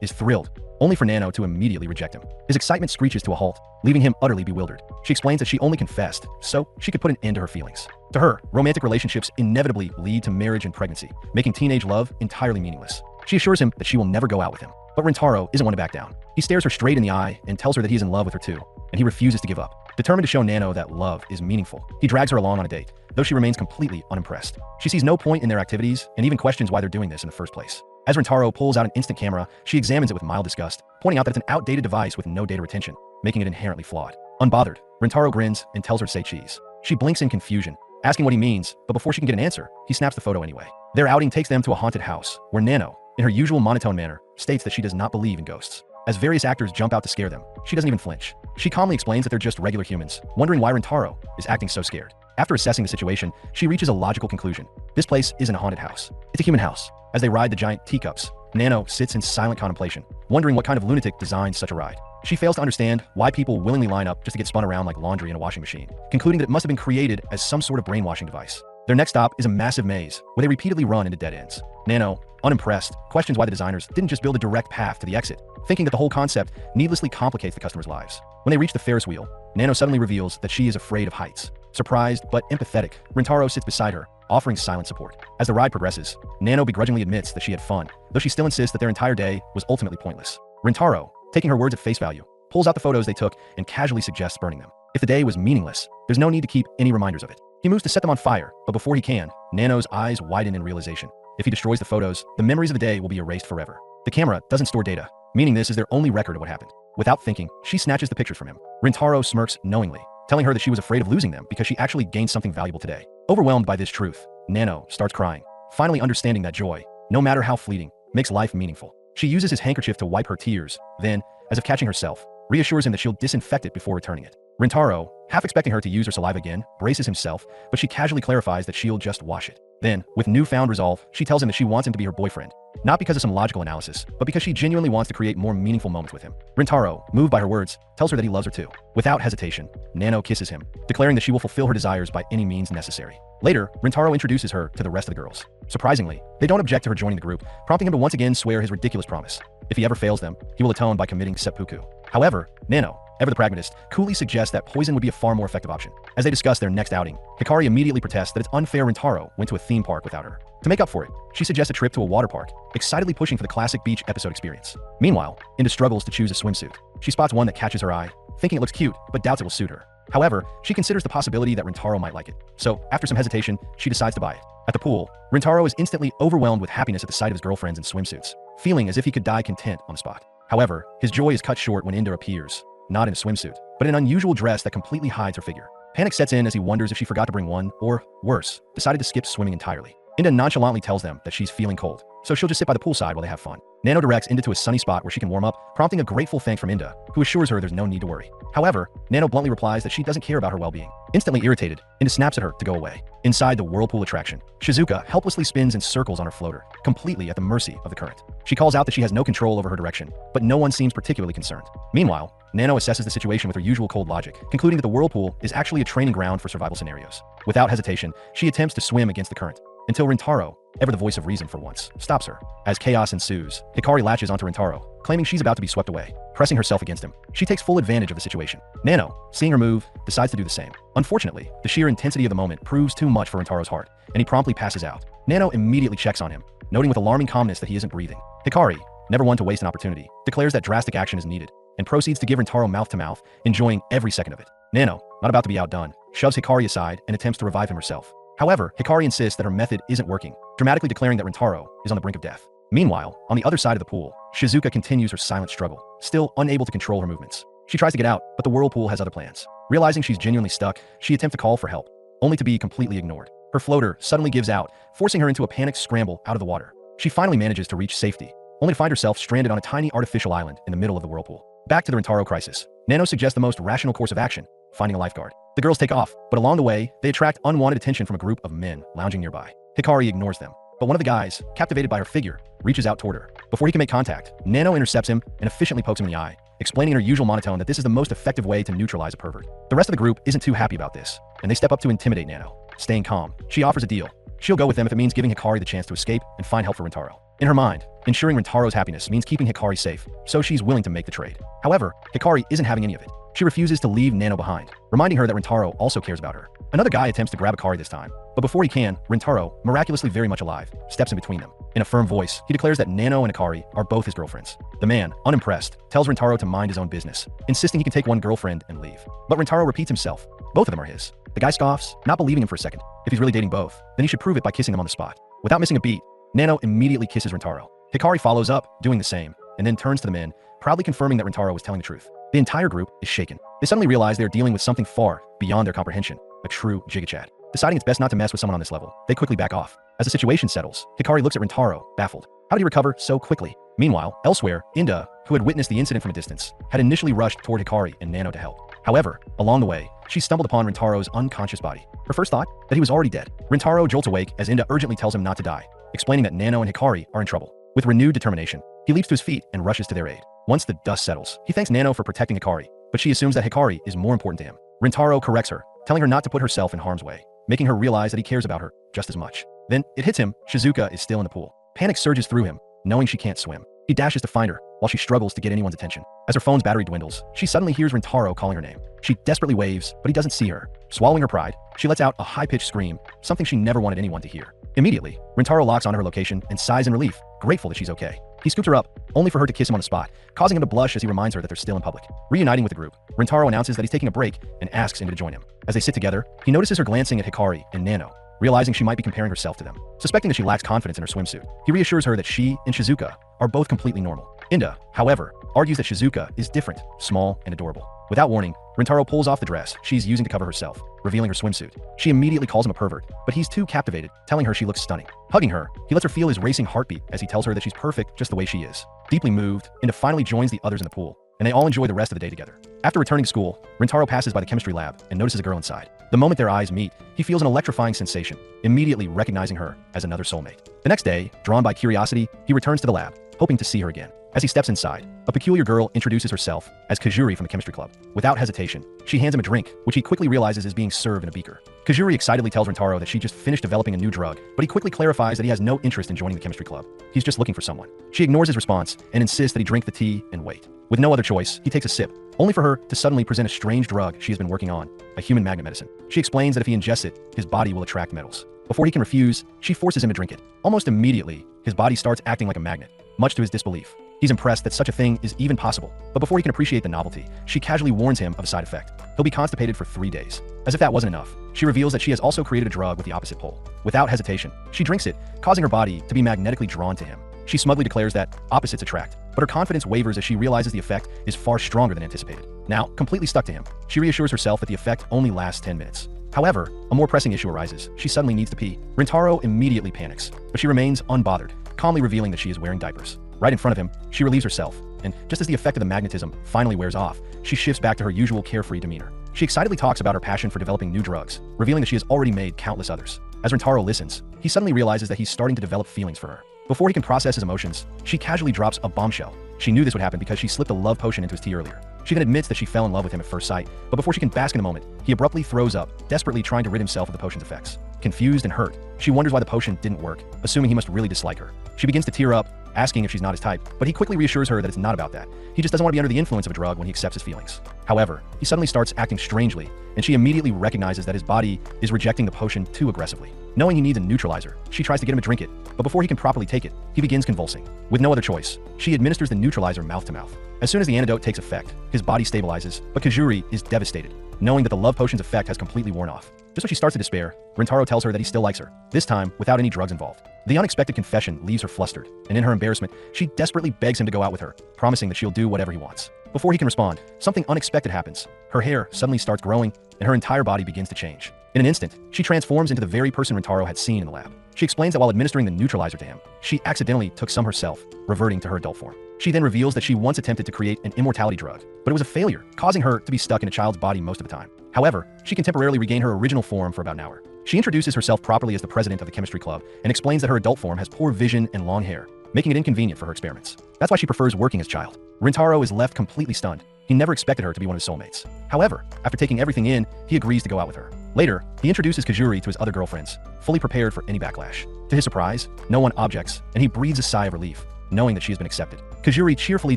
is thrilled, only for Nano to immediately reject him. His excitement screeches to a halt, leaving him utterly bewildered. She explains that she only confessed so she could put an end to her feelings. To her, romantic relationships inevitably lead to marriage and pregnancy, making teenage love entirely meaningless. She assures him that she will never go out with him. But Rintaro isn't one to back down. He stares her straight in the eye and tells her that he's in love with her too, and he refuses to give up. Determined to show Nano that love is meaningful, he drags her along on a date, though she remains completely unimpressed. She sees no point in their activities and even questions why they're doing this in the first place. As Rintaro pulls out an instant camera, she examines it with mild disgust, pointing out that it's an outdated device with no data retention, making it inherently flawed. Unbothered, Rintaro grins and tells her to say cheese. She blinks in confusion, asking what he means, but before she can get an answer, he snaps the photo anyway. Their outing takes them to a haunted house, where Nano, in her usual monotone manner, states that she does not believe in ghosts. As various actors jump out to scare them, she doesn't even flinch. She calmly explains that they're just regular humans, wondering why Rintaro is acting so scared. After assessing the situation, she reaches a logical conclusion. This place isn't a haunted house. It's a human house. As they ride the giant teacups, Nano sits in silent contemplation, wondering what kind of lunatic designed such a ride. She fails to understand why people willingly line up just to get spun around like laundry in a washing machine, concluding that it must have been created as some sort of brainwashing device. Their next stop is a massive maze, where they repeatedly run into dead ends. Nano, unimpressed, questions why the designers didn't just build a direct path to the exit, thinking that the whole concept needlessly complicates the customers' lives. When they reach the Ferris wheel, Nano suddenly reveals that she is afraid of heights. Surprised but empathetic, Rintaro sits beside her, offering silent support. As the ride progresses, Nano begrudgingly admits that she had fun, though she still insists that their entire day was ultimately pointless. Rintaro, taking her words at face value, pulls out the photos they took and casually suggests burning them. If the day was meaningless, there's no need to keep any reminders of it. He moves to set them on fire, but before he can, Nano's eyes widen in realization. If he destroys the photos, the memories of the day will be erased forever. The camera doesn't store data, meaning this is their only record of what happened. Without thinking, she snatches the pictures from him. Rintaro smirks knowingly, telling her that she was afraid of losing them because she actually gained something valuable today. Overwhelmed by this truth, Nano starts crying, finally understanding that joy, no matter how fleeting, makes life meaningful. She uses his handkerchief to wipe her tears, then, as if catching herself, reassures him that she'll disinfect it before returning it. Rintaro, half expecting her to use her saliva again, braces himself, but she casually clarifies that she'll just wash it. Then, with newfound resolve, she tells him that she wants him to be her boyfriend, not because of some logical analysis, but because she genuinely wants to create more meaningful moments with him. Rintaro, moved by her words, tells her that he loves her too. Without hesitation, Nano kisses him, declaring that she will fulfill her desires by any means necessary. Later, Rintaro introduces her to the rest of the girls. Surprisingly, they don't object to her joining the group, prompting him to once again swear his ridiculous promise. If he ever fails them, he will atone by committing seppuku. However, Nano, ever the pragmatist, coolly suggests that poison would be a far more effective option. As they discuss their next outing, Hikari immediately protests that it's unfair Rintaro went to a theme park without her. To make up for it, she suggests a trip to a water park, excitedly pushing for the classic beach episode experience. Meanwhile, Inda struggles to choose a swimsuit. She spots one that catches her eye, thinking it looks cute, but doubts it will suit her. However, she considers the possibility that Rintaro might like it. So, after some hesitation, she decides to buy it. At the pool, Rintaro is instantly overwhelmed with happiness at the sight of his girlfriends in swimsuits, feeling as if he could die content on the spot. However, his joy is cut short when Inda appears, not in a swimsuit, but in an unusual dress that completely hides her figure. Panic sets in as he wonders if she forgot to bring one, or, worse, decided to skip swimming entirely. Inda nonchalantly tells them that she's feeling cold, so she'll just sit by the poolside while they have fun. Nano directs Inda to a sunny spot where she can warm up, prompting a grateful thanks from Inda, who assures her there's no need to worry. However, Nano bluntly replies that she doesn't care about her well-being. Instantly irritated, Inda snaps at her to go away. Inside the whirlpool attraction, Shizuka helplessly spins in circles on her floater, completely at the mercy of the current. She calls out that she has no control over her direction, but no one seems particularly concerned. Meanwhile, Nano assesses the situation with her usual cold logic, concluding that the whirlpool is actually a training ground for survival scenarios. Without hesitation, she attempts to swim against the current, until Rintaro, ever the voice of reason for once, stops her. As chaos ensues, Hikari latches onto Rintaro, claiming she's about to be swept away. Pressing herself against him, she takes full advantage of the situation. Nano, seeing her move, decides to do the same. Unfortunately, the sheer intensity of the moment proves too much for Rintaro's heart, and he promptly passes out. Nano immediately checks on him, noting with alarming calmness that he isn't breathing. Hikari, never one to waste an opportunity, declares that drastic action is needed, and proceeds to give Rintaro mouth-to-mouth, enjoying every second of it. Nano, not about to be outdone, shoves Hikari aside and attempts to revive him herself. However, Hikari insists that her method isn't working, dramatically declaring that Rintaro is on the brink of death. Meanwhile, on the other side of the pool, Shizuka continues her silent struggle, still unable to control her movements. She tries to get out, but the whirlpool has other plans. Realizing she's genuinely stuck, she attempts to call for help, only to be completely ignored. Her floater suddenly gives out, forcing her into a panicked scramble out of the water. She finally manages to reach safety, only to find herself stranded on a tiny artificial island in the middle of the whirlpool. Back to the Rintaro crisis, Nano suggests the most rational course of action, finding a lifeguard. The girls take off, but along the way, they attract unwanted attention from a group of men lounging nearby. Hikari ignores them, but one of the guys, captivated by her figure, reaches out toward her. Before he can make contact, Nano intercepts him and efficiently pokes him in the eye, explaining in her usual monotone that this is the most effective way to neutralize a pervert. The rest of the group isn't too happy about this, and they step up to intimidate Nano. Staying calm, she offers a deal. She'll go with them if it means giving Hikari the chance to escape and find help for Rintaro. In her mind, ensuring Rintaro's happiness means keeping Hikari safe, so she's willing to make the trade. However, Hikari isn't having any of it. She refuses to leave Nano behind, reminding her that Rintaro also cares about her. Another guy attempts to grab Hikari this time, but before he can, Rintaro, miraculously very much alive, steps in between them. In a firm voice, he declares that Nano and Hikari are both his girlfriends. The man, unimpressed, tells Rintaro to mind his own business, insisting he can take one girlfriend and leave. But Rintaro repeats himself. Both of them are his. The guy scoffs, not believing him for a second. If he's really dating both, then he should prove it by kissing them on the spot. Without missing a beat, Nano immediately kisses Rintaro. Hikari follows up, doing the same, and then turns to the men, proudly confirming that Rintaro was telling the truth. The entire group is shaken. They suddenly realize they are dealing with something far beyond their comprehension, a true gigachad. Deciding it's best not to mess with someone on this level, they quickly back off. As the situation settles, Hikari looks at Rintaro, baffled. How did he recover so quickly? Meanwhile, elsewhere, Inda, who had witnessed the incident from a distance, had initially rushed toward Hikari and Nano to help. However, along the way, she stumbled upon Rintaro's unconscious body. Her first thought? That he was already dead. Rintaro jolts awake as Inda urgently tells him not to die, explaining that Nano and Hikari are in trouble. With renewed determination, he leaps to his feet and rushes to their aid. Once the dust settles, he thanks Nano for protecting Hikari, but she assumes that Hikari is more important to him. Rintaro corrects her, telling her not to put herself in harm's way, making her realize that he cares about her just as much. Then, it hits him, Shizuka is still in the pool. Panic surges through him, knowing she can't swim. He dashes to find her, while she struggles to get anyone's attention. As her phone's battery dwindles, she suddenly hears Rintaro calling her name. She desperately waves, but he doesn't see her. Swallowing her pride, she lets out a high-pitched scream, something she never wanted anyone to hear. Immediately, Rintaro locks onto her location and sighs in relief, grateful that she's okay. He scoops her up, only for her to kiss him on the spot, causing him to blush as he reminds her that they're still in public. Reuniting with the group, Rintaro announces that he's taking a break and asks Inda to join him. As they sit together, he notices her glancing at Hikari and Nano, realizing she might be comparing herself to them. Suspecting that she lacks confidence in her swimsuit, he reassures her that she and Shizuka are both completely normal. Inda, however, argues that Shizuka is different, small, and adorable. Without warning, Rintaro pulls off the dress she's using to cover herself, revealing her swimsuit. She immediately calls him a pervert, but he's too captivated, telling her she looks stunning. Hugging her, he lets her feel his racing heartbeat as he tells her that she's perfect just the way she is. Deeply moved, Inda finally joins the others in the pool, and they all enjoy the rest of the day together. After returning to school, Rintaro passes by the chemistry lab and notices a girl inside. The moment their eyes meet, he feels an electrifying sensation, immediately recognizing her as another soulmate. The next day, drawn by curiosity, he returns to the lab, hoping to see her again. As he steps inside, a peculiar girl introduces herself as Kajuri from the chemistry club. Without hesitation, she hands him a drink, which he quickly realizes is being served in a beaker. Kajuri excitedly tells Rintaro that she just finished developing a new drug, but he quickly clarifies that he has no interest in joining the chemistry club. He's just looking for someone. She ignores his response and insists that he drink the tea and wait. With no other choice, he takes a sip, only for her to suddenly present a strange drug she has been working on, a human magnet medicine. She explains that if he ingests it, his body will attract metals. Before he can refuse, she forces him to drink it. Almost immediately, his body starts acting like a magnet, much to his disbelief. He's impressed that such a thing is even possible, but before he can appreciate the novelty, she casually warns him of a side effect. He'll be constipated for 3 days. As if that wasn't enough, she reveals that she has also created a drug with the opposite pole. Without hesitation, she drinks it, causing her body to be magnetically drawn to him. She smugly declares that opposites attract, but her confidence wavers as she realizes the effect is far stronger than anticipated. Now, completely stuck to him, she reassures herself that the effect only lasts 10 minutes. However, a more pressing issue arises. She suddenly needs to pee. Rintaro immediately panics, but she remains unbothered, calmly revealing that she is wearing diapers. Right in front of him, she relieves herself, and just as the effect of the magnetism finally wears off, she shifts back to her usual carefree demeanor. She excitedly talks about her passion for developing new drugs, revealing that she has already made countless others. As Rintaro listens, he suddenly realizes that he's starting to develop feelings for her. Before he can process his emotions, she casually drops a bombshell. She knew this would happen because she slipped a love potion into his tea earlier. She then admits that she fell in love with him at first sight, but before she can bask in the moment, he abruptly throws up, desperately trying to rid himself of the potion's effects. Confused and hurt, she wonders why the potion didn't work, assuming he must really dislike her. She begins to tear up, asking if she's not his type, but he quickly reassures her that it's not about that. He just doesn't want to be under the influence of a drug when he accepts his feelings. However, he suddenly starts acting strangely, and she immediately recognizes that his body is rejecting the potion too aggressively. Knowing he needs a neutralizer, she tries to get him to drink it, but before he can properly take it, he begins convulsing. With no other choice, she administers the neutralizer mouth to mouth. As soon as the antidote takes effect, his body stabilizes, but Kajuri is devastated, knowing that the love potion's effect has completely worn off. Just when she starts to despair, Rintaro tells her that he still likes her, this time without any drugs involved. The unexpected confession leaves her flustered, and in her embarrassment, she desperately begs him to go out with her, promising that she'll do whatever he wants. Before he can respond, something unexpected happens. Her hair suddenly starts growing, and her entire body begins to change. In an instant, she transforms into the very person Rintaro had seen in the lab. She explains that while administering the neutralizer to him, she accidentally took some herself, reverting to her adult form. She then reveals that she once attempted to create an immortality drug, but it was a failure, causing her to be stuck in a child's body most of the time. However, she can temporarily regain her original form for about an hour. She introduces herself properly as the president of the chemistry club and explains that her adult form has poor vision and long hair, making it inconvenient for her experiments. That's why she prefers working as child. Rintaro is left completely stunned. He never expected her to be one of his soulmates. However, after taking everything in, he agrees to go out with her. Later, he introduces Kajuri to his other girlfriends, fully prepared for any backlash. To his surprise, no one objects, and he breathes a sigh of relief, knowing that she has been accepted. Kajuri cheerfully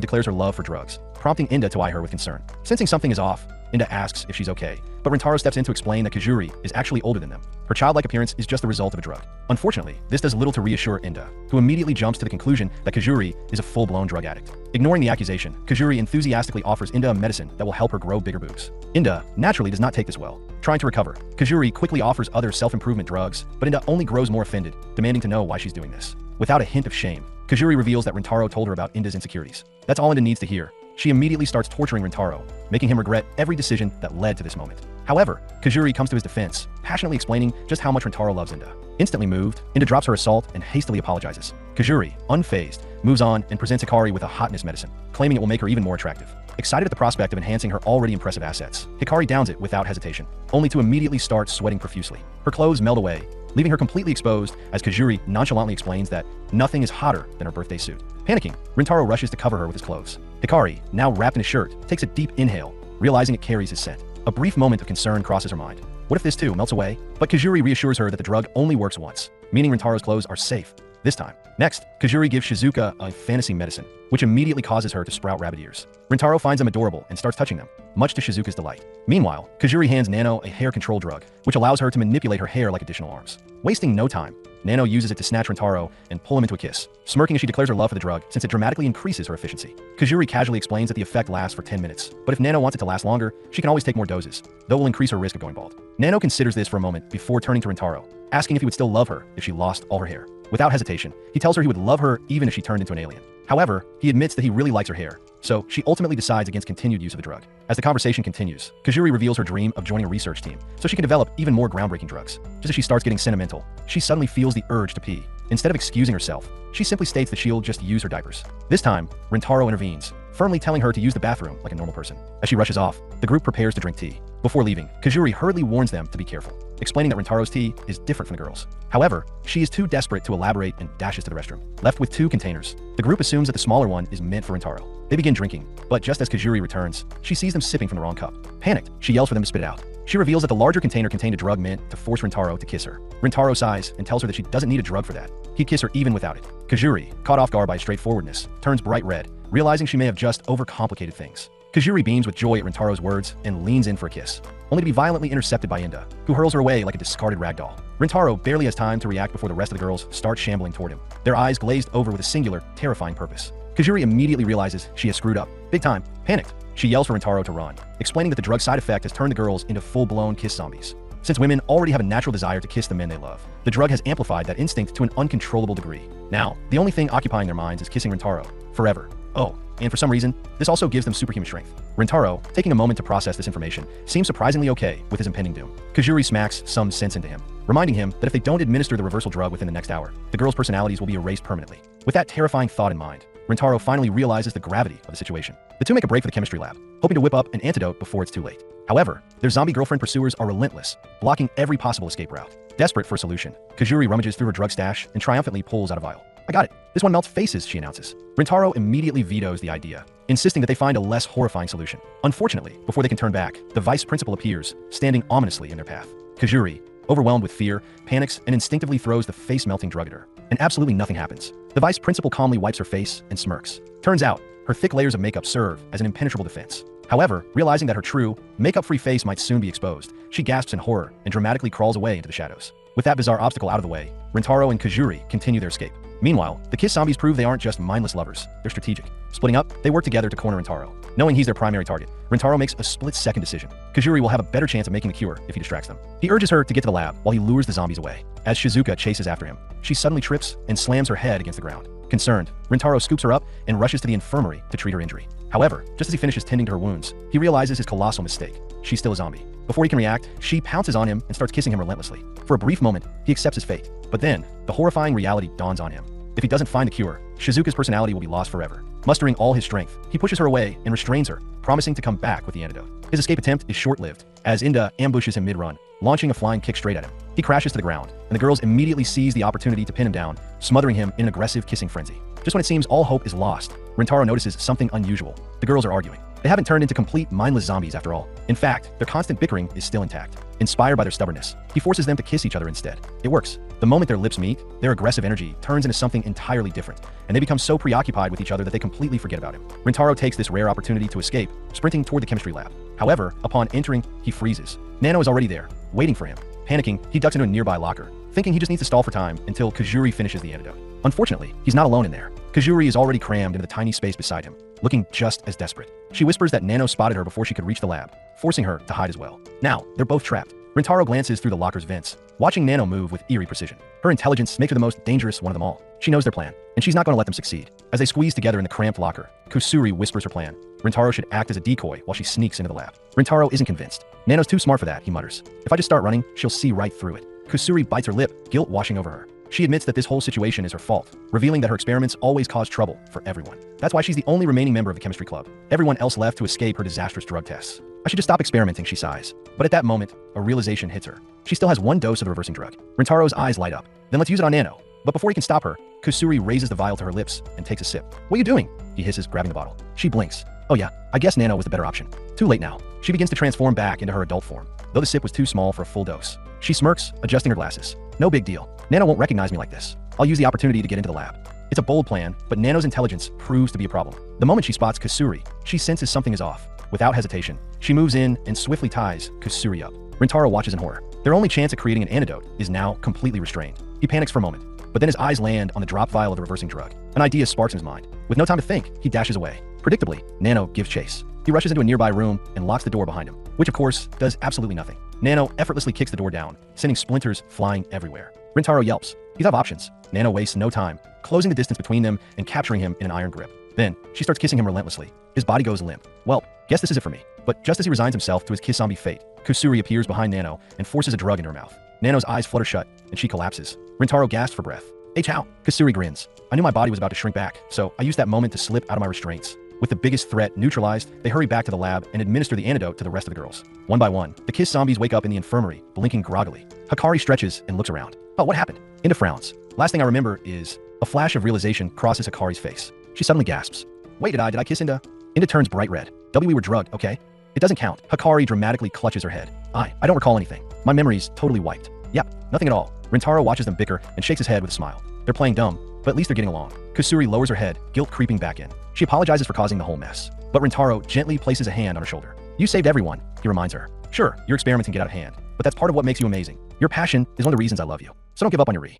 declares her love for drugs, prompting Inda to eye her with concern. Sensing something is off, Inda asks if she's okay, but Rintaro steps in to explain that Kajuri is actually older than them. Her childlike appearance is just the result of a drug. Unfortunately, this does little to reassure Inda, who immediately jumps to the conclusion that Kajuri is a full-blown drug addict. Ignoring the accusation, Kajuri enthusiastically offers Inda a medicine that will help her grow bigger boobs. Inda naturally does not take this well. Trying to recover, Kajuri quickly offers other self-improvement drugs, but Inda only grows more offended, demanding to know why she's doing this. Without a hint of shame, Kajuri reveals that Rintaro told her about Inda's insecurities. That's all Inda needs to hear. She immediately starts torturing Rintaro, making him regret every decision that led to this moment. However, Kajuri comes to his defense, passionately explaining just how much Rintaro loves Inda. Instantly moved, Inda drops her assault and hastily apologizes. Kajuri, unfazed, moves on and presents Hikari with a hotness medicine, claiming it will make her even more attractive. Excited at the prospect of enhancing her already impressive assets, Hikari downs it without hesitation, only to immediately start sweating profusely. Her clothes melt away, leaving her completely exposed as Kajuri nonchalantly explains that nothing is hotter than her birthday suit. Panicking, Rintaro rushes to cover her with his clothes. Hikari, now wrapped in his shirt, takes a deep inhale, realizing it carries his scent. A brief moment of concern crosses her mind. What if this too melts away? But Kajuri reassures her that the drug only works once, meaning Rintaro's clothes are safe this time. Next, Kajuri gives Shizuka a fantasy medicine, which immediately causes her to sprout rabbit ears. Rintaro finds them adorable and starts touching them, much to Shizuka's delight. Meanwhile, Kajuri hands Nano a hair control drug, which allows her to manipulate her hair like additional arms. Wasting no time, Nano uses it to snatch Rintaro and pull him into a kiss, smirking as she declares her love for the drug since it dramatically increases her efficiency. Kajuri casually explains that the effect lasts for 10 minutes, but if Nano wants it to last longer, she can always take more doses, though it will increase her risk of going bald. Nano considers this for a moment before turning to Rintaro, asking if he would still love her if she lost all her hair. Without hesitation, he tells her he would love her even if she turned into an alien. However, he admits that he really likes her hair, so she ultimately decides against continued use of the drug. As the conversation continues, Kajuri reveals her dream of joining a research team so she can develop even more groundbreaking drugs. Just as she starts getting sentimental, she suddenly feels the urge to pee. Instead of excusing herself, she simply states that she'll just use her diapers. This time, Rintaro intervenes, firmly telling her to use the bathroom like a normal person. As she rushes off, the group prepares to drink tea. Before leaving, Kajuri hurriedly warns them to be careful, explaining that Rintaro's tea is different from the girls'. However, she is too desperate to elaborate and dashes to the restroom. Left with 2 containers, the group assumes that the smaller one is meant for Rintaro. They begin drinking, but just as Kajuri returns, she sees them sipping from the wrong cup. Panicked, she yells for them to spit it out. She reveals that the larger container contained a drug meant to force Rintaro to kiss her. Rintaro sighs and tells her that she doesn't need a drug for that. He'd kiss her even without it. Kajuri, caught off guard by his straightforwardness, turns bright red, realizing she may have just overcomplicated things. Kajuri beams with joy at Rintaro's words and leans in for a kiss, only to be violently intercepted by Inda, who hurls her away like a discarded ragdoll. Rintaro barely has time to react before the rest of the girls start shambling toward him, their eyes glazed over with a singular, terrifying purpose. Kajuri immediately realizes she has screwed up. Big time. Panicked, she yells for Rintaro to run, explaining that the drug's side effect has turned the girls into full-blown kiss zombies. Since women already have a natural desire to kiss the men they love, the drug has amplified that instinct to an uncontrollable degree. Now, the only thing occupying their minds is kissing Rintaro forever. Oh, and for some reason, this also gives them superhuman strength. Rintaro, taking a moment to process this information, seems surprisingly okay with his impending doom. Kazuri smacks some sense into him, reminding him that if they don't administer the reversal drug within the next hour, the girls' personalities will be erased permanently. With that terrifying thought in mind, Rintaro finally realizes the gravity of the situation. The two make a break for the chemistry lab, hoping to whip up an antidote before it's too late. However, their zombie girlfriend pursuers are relentless, blocking every possible escape route. Desperate for a solution, Kazuri rummages through her drug stash and triumphantly pulls out a vial. I got it. This one melts faces, she announces. Rintaro immediately vetoes the idea, insisting that they find a less horrifying solution. Unfortunately, before they can turn back, the vice principal appears, standing ominously in their path. Kazuri, overwhelmed with fear, panics and instinctively throws the face-melting drug at her. And absolutely nothing happens. The vice principal calmly wipes her face and smirks. Turns out, her thick layers of makeup serve as an impenetrable defense. However, realizing that her true, makeup-free face might soon be exposed, she gasps in horror and dramatically crawls away into the shadows. With that bizarre obstacle out of the way, Rintaro and Kazuri continue their escape. Meanwhile, the Kiss zombies prove they aren't just mindless lovers, they're strategic. Splitting up, they work together to corner Rintaro. Knowing he's their primary target, Rintaro makes a split-second decision. Kazuri will have a better chance of making the cure if he distracts them. He urges her to get to the lab while he lures the zombies away. As Shizuka chases after him, she suddenly trips and slams her head against the ground. Concerned, Rintaro scoops her up and rushes to the infirmary to treat her injury. However, just as he finishes tending to her wounds, he realizes his colossal mistake. She's still a zombie. Before he can react, she pounces on him and starts kissing him relentlessly. For a brief moment, he accepts his fate. But then, the horrifying reality dawns on him. If he doesn't find the cure, Shizuka's personality will be lost forever. Mustering all his strength, he pushes her away and restrains her, promising to come back with the antidote. His escape attempt is short-lived, as Inda ambushes him mid-run, launching a flying kick straight at him. He crashes to the ground, and the girls immediately seize the opportunity to pin him down, smothering him in an aggressive kissing frenzy. Just when it seems all hope is lost, Rintaro notices something unusual. The girls are arguing. They haven't turned into complete mindless zombies after all. In fact, their constant bickering is still intact. Inspired by their stubbornness, he forces them to kiss each other instead. It works. The moment their lips meet, their aggressive energy turns into something entirely different, and they become so preoccupied with each other that they completely forget about him. Rintaro takes this rare opportunity to escape, sprinting toward the chemistry lab. However, upon entering, he freezes. Nano is already there, waiting for him. Panicking, he ducks into a nearby locker, thinking he just needs to stall for time until Kazuri finishes the antidote. Unfortunately, he's not alone in there. Kazuri is already crammed into the tiny space beside him, looking just as desperate. She whispers that Nano spotted her before she could reach the lab, forcing her to hide as well. Now, they're both trapped. Rintaro glances through the locker's vents, watching Nano move with eerie precision. Her intelligence makes her the most dangerous one of them all. She knows their plan, and she's not going to let them succeed. As they squeeze together in the cramped locker, Kusuri whispers her plan. Rintaro should act as a decoy while she sneaks into the lab. Rintaro isn't convinced. Nano's too smart for that, he mutters. If I just start running, she'll see right through it. Kusuri bites her lip, guilt washing over her. She admits that this whole situation is her fault, revealing that her experiments always cause trouble for everyone. That's why she's the only remaining member of the chemistry club. Everyone else left to escape her disastrous drug tests. I should just stop experimenting, she sighs. But at that moment, a realization hits her. She still has one dose of the reversing drug. Rintaro's eyes light up. Then let's use it on Nano. But before he can stop her, Kusuri raises the vial to her lips and takes a sip. What are you doing? He hisses, grabbing the bottle. She blinks. Oh yeah, I guess Nano was the better option. Too late now. She begins to transform back into her adult form, though the sip was too small for a full dose. She smirks, adjusting her glasses. No big deal. Nano won't recognize me like this. I'll use the opportunity to get into the lab. It's a bold plan, but Nano's intelligence proves to be a problem. The moment she spots Kusuri, she senses something is off. Without hesitation, she moves in and swiftly ties Kusuri up. Rintaro watches in horror. Their only chance at creating an antidote is now completely restrained. He panics for a moment, but then his eyes land on the drop vial of the reversing drug. An idea sparks in his mind. With no time to think, he dashes away. Predictably, Nano gives chase. He rushes into a nearby room and locks the door behind him, which of course does absolutely nothing. Nano effortlessly kicks the door down, sending splinters flying everywhere. Rintaro yelps. He's out of options. Nano wastes no time, closing the distance between them and capturing him in an iron grip. Then, she starts kissing him relentlessly. His body goes limp. Well, guess this is it for me. But just as he resigns himself to his kiss zombie fate, Kusuri appears behind Nano and forces a drug into her mouth. Nano's eyes flutter shut, and she collapses. Rintaro gasps for breath. How? Kusuri grins. I knew my body was about to shrink back, so I used that moment to slip out of my restraints. With the biggest threat neutralized, they hurry back to the lab and administer the antidote to the rest of the girls. One by one, the kiss zombies wake up in the infirmary, blinking groggily. Hikari stretches and looks around. Oh, what happened? Inda frowns. Last thing I remember is a flash of realization crosses Hikari's face. She suddenly gasps. Wait, did I kiss Inda? Inda turns bright red. We were drugged, okay? It doesn't count. Hikari dramatically clutches her head. I don't recall anything. My memory's totally wiped. Yep, nothing at all. Rintaro watches them bicker and shakes his head with a smile. They're playing dumb, but at least they're getting along. Kusuri lowers her head, guilt creeping back in. She apologizes for causing the whole mess, but Rintaro gently places a hand on her shoulder. You saved everyone, he reminds her. Sure, your experiments can get out of hand, but that's part of what makes you amazing. Your passion is one of the reasons I love you. So don't give up on your re.